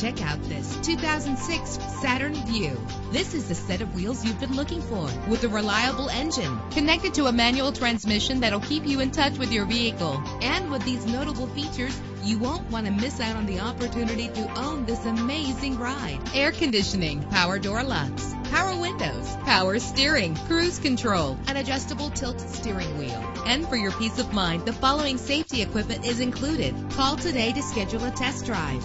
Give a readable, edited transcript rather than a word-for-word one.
Check out this 2006 Saturn Vue. This is the set of wheels you've been looking for, with a reliable engine connected to a manual transmission that'll keep you in touch with your vehicle. And with these notable features, you won't want to miss out on the opportunity to own this amazing ride. Air conditioning, power door locks, power windows, power steering, cruise control, an adjustable tilt steering wheel. And for your peace of mind, the following safety equipment is included. Call today to schedule a test drive.